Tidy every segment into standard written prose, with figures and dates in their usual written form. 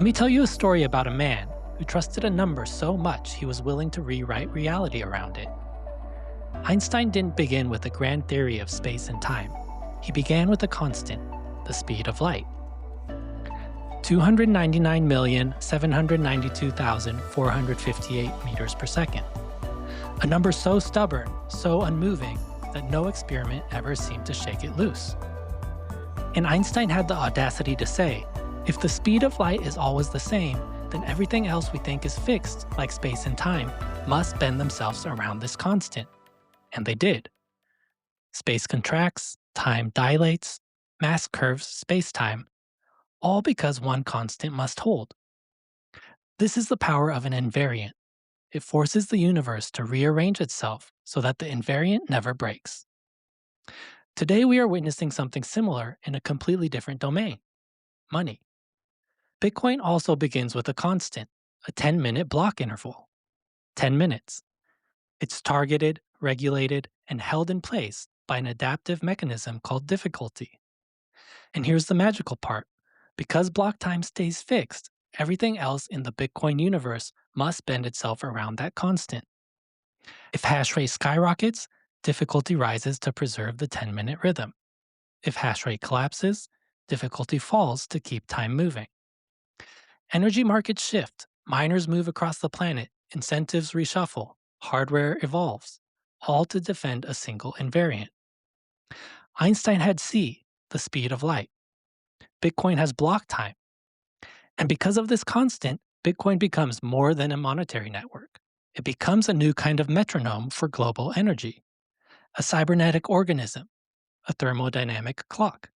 Let me tell you a story about a man who trusted a number so much he was willing to rewrite reality around it. Einstein didn't begin with a grand theory of space and time. He began with a constant, the speed of light. 299,792,458 meters per second. A number so stubborn, so unmoving, that no experiment ever seemed to shake it loose. And Einstein had the audacity to say, if the speed of light is always the same, then everything else we think is fixed, like space and time, must bend themselves around this constant. And they did. Space contracts, time dilates, mass curves space-time, all because one constant must hold. This is the power of an invariant. It forces the universe to rearrange itself so that the invariant never breaks. Today we are witnessing something similar in a completely different domain, money. Bitcoin also begins with a constant, a 10-minute block interval. 10 minutes. It's targeted, regulated, and held in place by an adaptive mechanism called difficulty. And here's the magical part. Because block time stays fixed, everything else in the Bitcoin universe must bend itself around that constant. If hash rate skyrockets, difficulty rises to preserve the 10-minute rhythm. If hash rate collapses, difficulty falls to keep time moving. Energy markets shift, miners move across the planet, incentives reshuffle, hardware evolves, all to defend a single invariant. Einstein had c, the speed of light. Bitcoin has block time. And because of this constant, Bitcoin becomes more than a monetary network. It becomes a new kind of metronome for global energy, a cybernetic organism, a thermodynamic clock,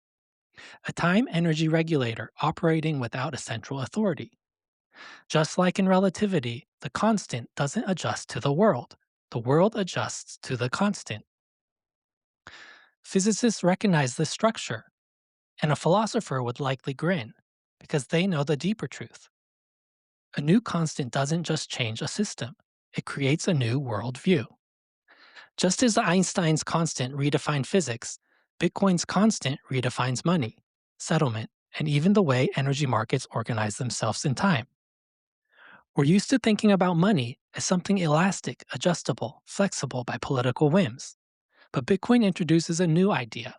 a time energy regulator operating without a central authority. Just like in relativity, the constant doesn't adjust to the world adjusts to the constant. Physicists recognize this structure, and a philosopher would likely grin, because they know the deeper truth. A new constant doesn't just change a system, it creates a new worldview. Just as Einstein's constant redefined physics, Bitcoin's constant redefines money, settlement, and even the way energy markets organize themselves in time. We're used to thinking about money as something elastic, adjustable, flexible by political whims. But Bitcoin introduces a new idea.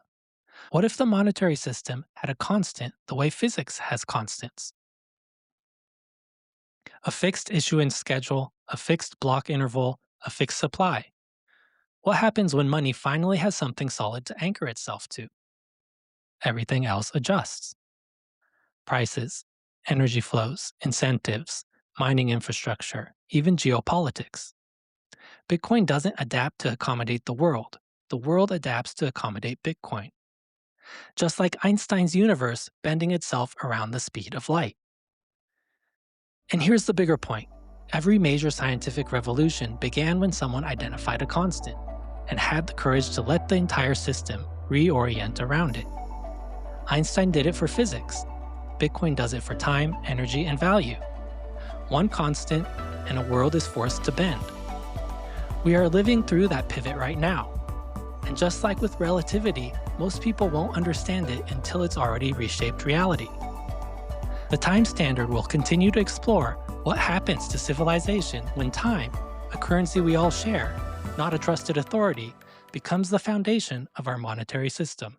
What if the monetary system had a constant the way physics has constants? A fixed issuance schedule, a fixed block interval, a fixed supply. What happens when money finally has something solid to anchor itself to? Everything else adjusts. Prices, energy flows, incentives, mining infrastructure, even geopolitics. Bitcoin doesn't adapt to accommodate the world adapts to accommodate Bitcoin. Just like Einstein's universe bending itself around the speed of light. And here's the bigger point. Every major scientific revolution began when someone identified a constant and had the courage to let the entire system reorient around it. Einstein did it for physics. Bitcoin does it for time, energy, and value. One constant, and a world is forced to bend. We are living through that pivot right now. And just like with relativity, most people won't understand it until it's already reshaped reality. The time standard will continue to explore what happens to civilization when time, a currency we all share, not a trusted authority, becomes the foundation of our monetary system.